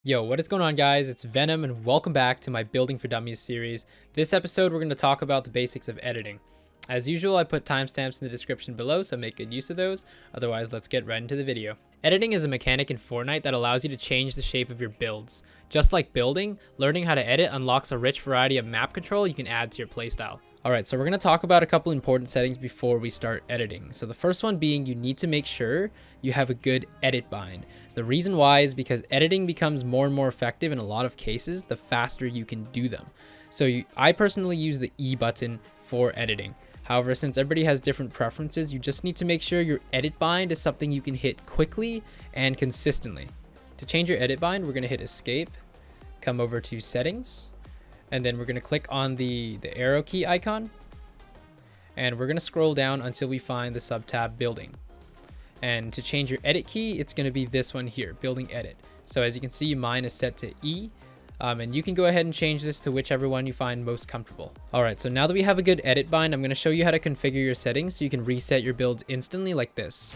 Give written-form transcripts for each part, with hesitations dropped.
Yo, what is going on, guys? It's Venom and welcome back to my Building for Dummies series. This episode we're going to talk about the basics of editing. As usual, I put timestamps in the description below, so make good use of those. Otherwise, let's get right into the video. Editing is a mechanic in Fortnite that allows you to change the shape of your builds. Just like building, learning how to edit unlocks a rich variety of map control you can add to your playstyle. Alright, so we're going to talk about a couple important settings before we start editing. So the first one being you need to make sure you have a good edit bind. The reason why is because editing becomes more and more effective in a lot of cases the faster you can do them. So I personally use the E button for editing. However, since everybody has different preferences, you just need to make sure your edit bind is something you can hit quickly and consistently. To change your edit bind, we're going to hit escape, come over to settings, and then we're going to click on the arrow key icon, and we're going to scroll down until we find the sub-tab building. And to change your edit key, it's going to be this one here, building edit. So as you can see, mine is set to E, and you can go ahead and change this to whichever one you find most comfortable. All right, so now that we have a good edit bind, I'm going to show you how to configure your settings so you can reset your builds instantly like this.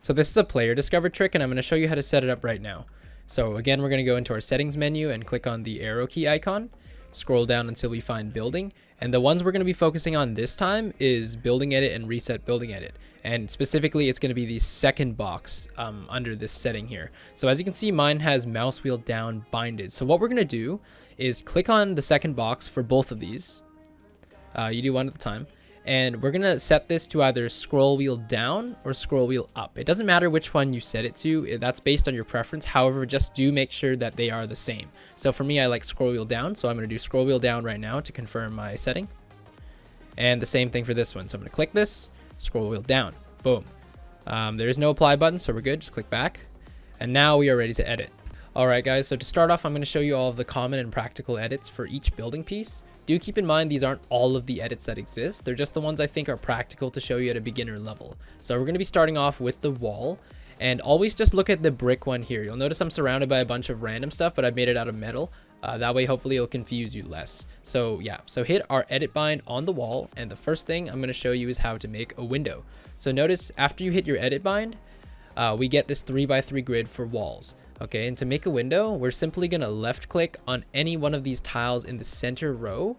So this is a player discover trick, and I'm going to show you how to set it up right now. So again, we're going to go into our settings menu and click on the arrow key icon, scroll down until we find building. And the ones we're going to be focusing on this time is building edit and reset building edit. And specifically, it's going to be the second box under this setting here. So as you can see, mine has mouse wheel down binded. So what we're going to do is click on the second box for both of these. You do one at a time. And we're going to set this to either scroll wheel down or scroll wheel up. It doesn't matter which one you set it to. That's based on your preference. However, just do make sure that they are the same. So for me, I like scroll wheel down. So I'm going to do scroll wheel down right now to confirm my setting. And the same thing for this one. So I'm going to click this, scroll wheel down. Boom. There is no apply button, so we're good. Just click back. And now we are ready to edit. All right, guys. So to start off, I'm going to show you all of the common and practical edits for each building piece. Do keep in mind these aren't all of the edits that exist. They're just the ones I think are practical to show you at a beginner level. So we're going to be starting off with the wall, and always just look at the brick one here. You'll notice I'm surrounded by a bunch of random stuff, but I made it out of metal. That way, hopefully it'll confuse you less. So yeah, so hit our edit bind on the wall, and the first thing I'm going to show you is how to make a window. So notice after you hit your edit bind, we get this 3x3 grid for walls. Okay, and to make a window, we're simply going to left click on any one of these tiles in the center row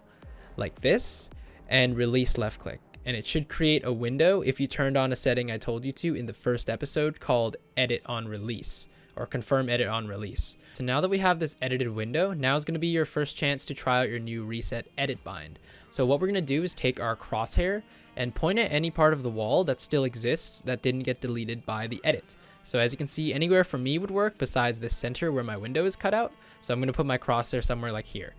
like this and release left click. And it should create a window if you turned on a setting I told you to in the first episode called edit on release or confirm edit on release. So now that we have this edited window, now is going to be your first chance to try out your new reset edit bind. So what we're going to do is take our crosshair and point at any part of the wall that still exists that didn't get deleted by the edit. So as you can see, anywhere for me would work besides the center where my window is cut out. So I'm going to put my crosshair somewhere like here.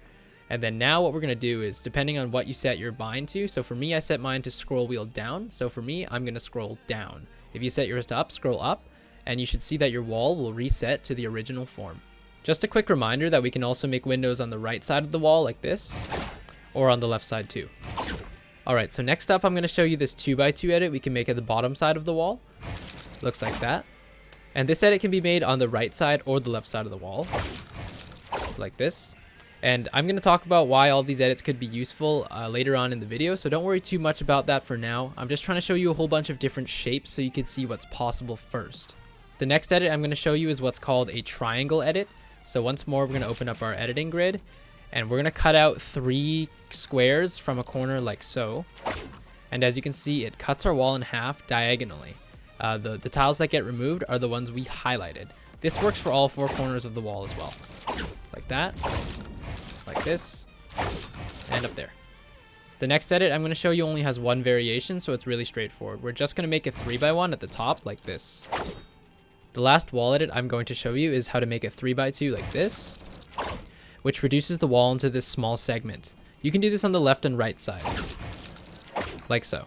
And then now what we're going to do is, depending on what you set your bind to, so for me, I set mine to scroll wheel down. So for me, I'm going to scroll down. If you set yours to up, scroll up, and you should see that your wall will reset to the original form. Just a quick reminder that we can also make windows on the right side of the wall like this, or on the left side too. All right, so next up, I'm going to show you this 2x2 edit we can make at the bottom side of the wall. Looks like that. And this edit can be made on the right side or the left side of the wall, like this. And I'm going to talk about why all these edits could be useful later on in the video, so don't worry too much about that for now. I'm just trying to show you a whole bunch of different shapes so you can see what's possible first. The next edit I'm going to show you is what's called a triangle edit. So once more, we're going to open up our editing grid, and we're going to cut out 3 squares from a corner like so. And as you can see, it cuts our wall in half diagonally. The tiles that get removed are the ones we highlighted. This works for all 4 corners of the wall as well. Like that. Like this, and up there. The next edit I'm going to show you only has one variation, so it's really straightforward. We're just going to make a 3x1 at the top like this. The last wall edit I'm going to show you is how to make a 3x2 like this, which reduces the wall into this small segment. You can do this on the left and right side, like so.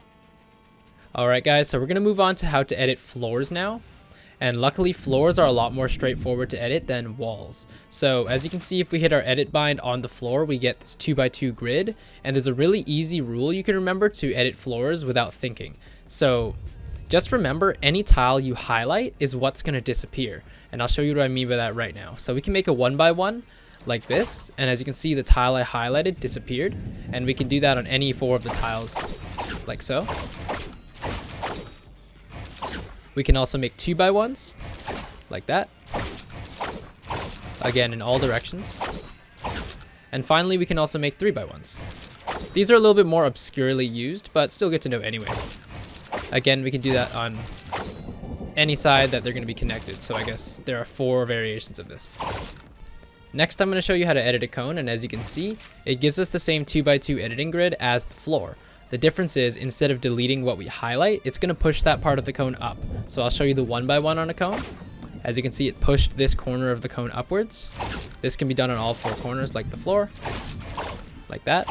Alright guys, so we're going to move on to how to edit floors now. And luckily, floors are a lot more straightforward to edit than walls. So as you can see, if we hit our edit bind on the floor, we get this 2x2 grid. And there's a really easy rule you can remember to edit floors without thinking. So just remember, any tile you highlight is what's going to disappear. And I'll show you what I mean by that right now. So we can make a 1x1 like this. And as you can see, the tile I highlighted disappeared. And we can do that on any 4 of the tiles like so. We can also make 2x1s like that, again in all directions. And finally, we can also make 3x1s. These are a little bit more obscurely used, but still good to know anyway. Again, we can do that on any side that they're going to be connected. So I guess there are 4 variations of this. Next, I'm going to show you how to edit a cone. And as you can see, it gives us the same 2x2 editing grid as the floor. The difference is instead of deleting what we highlight, it's going to push that part of the cone up. So I'll show you the 1x1 on a cone. As you can see, it pushed this corner of the cone upwards. This can be done on all 4 corners like the floor, like that.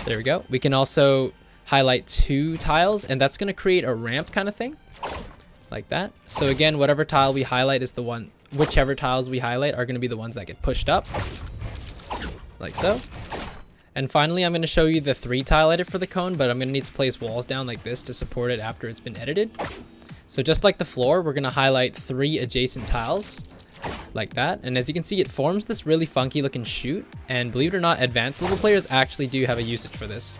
There we go. We can also highlight 2 tiles, and that's going to create a ramp kind of thing, like that. So again, whatever tile we highlight is the one, whichever tiles we highlight are going to be the ones that get pushed up, like so. And finally, I'm going to show you the 3 tile edit for the cone, but I'm going to need to place walls down like this to support it after it's been edited. So just like the floor, we're going to highlight 3 adjacent tiles like that. And as you can see, it forms this really funky looking chute. And believe it or not, advanced level players actually do have a usage for this.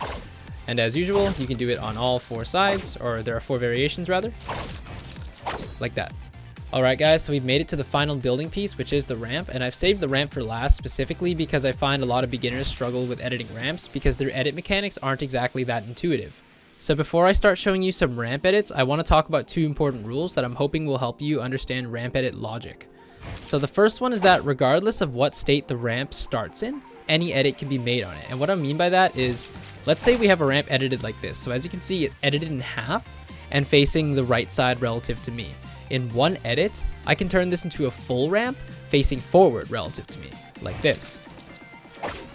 And as usual, you can do it on all 4 sides, or there are 4 variations rather, like that. Alright guys, so we've made it to the final building piece, which is the ramp, and I've saved the ramp for last specifically because I find a lot of beginners struggle with editing ramps because their edit mechanics aren't exactly that intuitive. So before I start showing you some ramp edits, I want to talk about 2 important rules that I'm hoping will help you understand ramp edit logic. So the first one is that regardless of what state the ramp starts in, any edit can be made on it. And what I mean by that is, let's say we have a ramp edited like this. So as you can see, it's edited in half and facing the right side relative to me. In one edit, I can turn this into a full ramp facing forward relative to me, like this.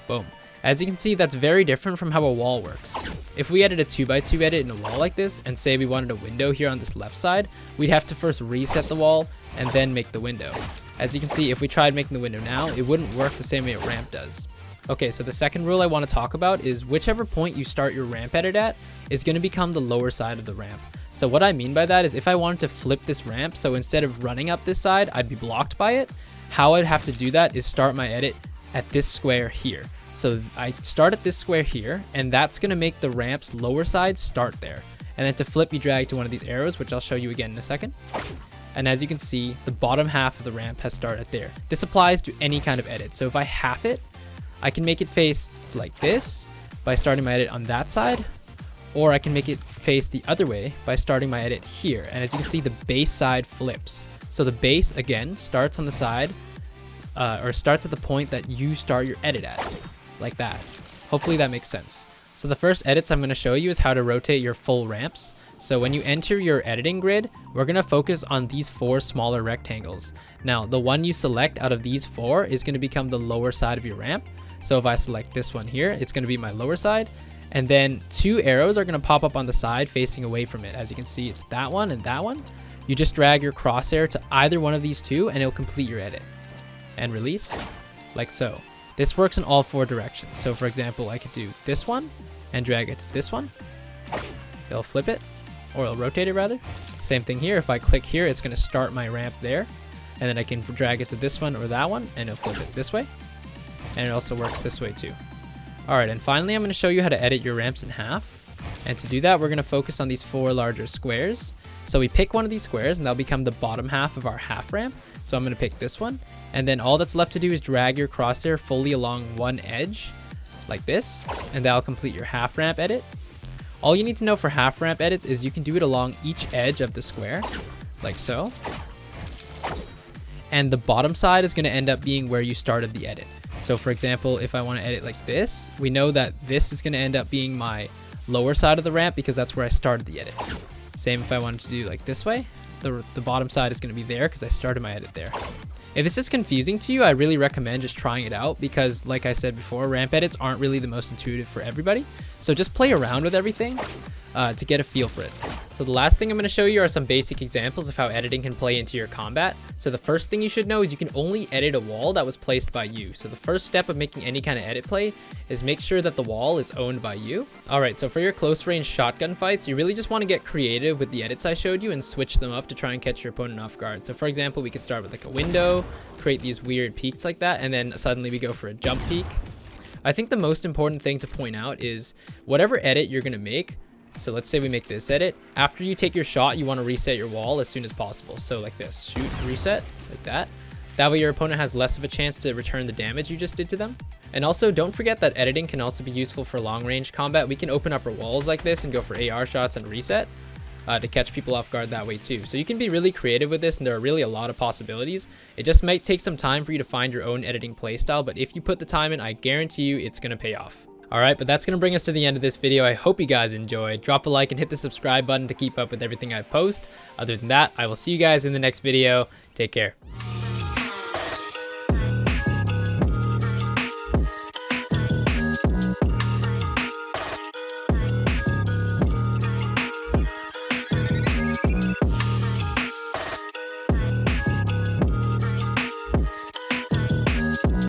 Boom. As you can see, that's very different from how a wall works. If we added a 2x2 edit in a wall like this, and say we wanted a window here on this left side, we'd have to first reset the wall and then make the window. As you can see, if we tried making the window now, it wouldn't work the same way a ramp does. Okay, so the second rule I want to talk about is whichever point you start your ramp edit at is going to become the lower side of the ramp. So what I mean by that is if I wanted to flip this ramp, so instead of running up this side, I'd be blocked by it. How I'd have to do that is start my edit at this square here. So I start at this square here, and that's going to make the ramp's lower side start there. And then to flip, you drag to one of these arrows, which I'll show you again in a second. And as you can see, the bottom half of the ramp has started there. This applies to any kind of edit. So if I half it, I can make it face like this by starting my edit on that side, or I can make it face the other way by starting my edit here. And as you can see, the base side flips. So the base, again, starts on the side, or starts at the point that you start your edit at, like that. Hopefully that makes sense. So the first edits I'm going to show you is how to rotate your full ramps. So when you enter your editing grid, we're going to focus on these 4 smaller rectangles. Now, the one you select out of these 4 is going to become the lower side of your ramp. So if I select this one here, it's going to be my lower side. And then 2 arrows are going to pop up on the side facing away from it. As you can see, it's that one and that one. You just drag your crosshair to either one of these 2 and it'll complete your edit. And release, like so. This works in all 4 directions. So for example, I could do this one and drag it to this one. It'll flip it, or it'll rotate it rather. Same thing here. If I click here, it's going to start my ramp there. And then I can drag it to this one or that one and it'll flip it this way. And it also works this way too. Alright, and finally I'm going to show you how to edit your ramps in half. And to do that, we're going to focus on these 4 larger squares. So we pick one of these squares and that'll become the bottom half of our half ramp. So I'm going to pick this one. And then all that's left to do is drag your crosshair fully along one edge, like this. And that'll complete your half ramp edit. All you need to know for half ramp edits is you can do it along each edge of the square, like so. And the bottom side is going to end up being where you started the edit. So for example, if I want to edit like this, we know that this is going to end up being my lower side of the ramp because that's where I started the edit. Same if I wanted to do like this way, the bottom side is going to be there because I started my edit there. If this is confusing to you, I really recommend just trying it out because like I said before, ramp edits aren't really the most intuitive for everybody. So just play around with everything to get a feel for it. So the last thing I'm going to show you are some basic examples of how editing can play into your combat. So the first thing you should know is you can only edit a wall that was placed by you. So the first step of making any kind of edit play is make sure that the wall is owned by you. Alright, so for your close range shotgun fights, you really just want to get creative with the edits I showed you and switch them up to try and catch your opponent off guard. So for example, we could start with like a window, create these weird peaks like that, and then suddenly we go for a jump peak. I think the most important thing to point out is whatever edit you're going to make. So let's say we make this edit. After you take your shot, you want to reset your wall as soon as possible. So like this, shoot, reset, like that. That way your opponent has less of a chance to return the damage you just did to them. And also, don't forget that editing can also be useful for long range combat. We can open up our walls like this and go for AR shots and reset to catch people off guard that way too. So you can be really creative with this, and there are really a lot of possibilities. It just might take some time for you to find your own editing playstyle, but if you put the time in, I guarantee you it's going to pay off. Alright, but that's going to bring us to the end of this video. I hope you guys enjoyed. Drop a like and hit the subscribe button to keep up with everything I post. Other than that, I will see you guys in the next video. Take care.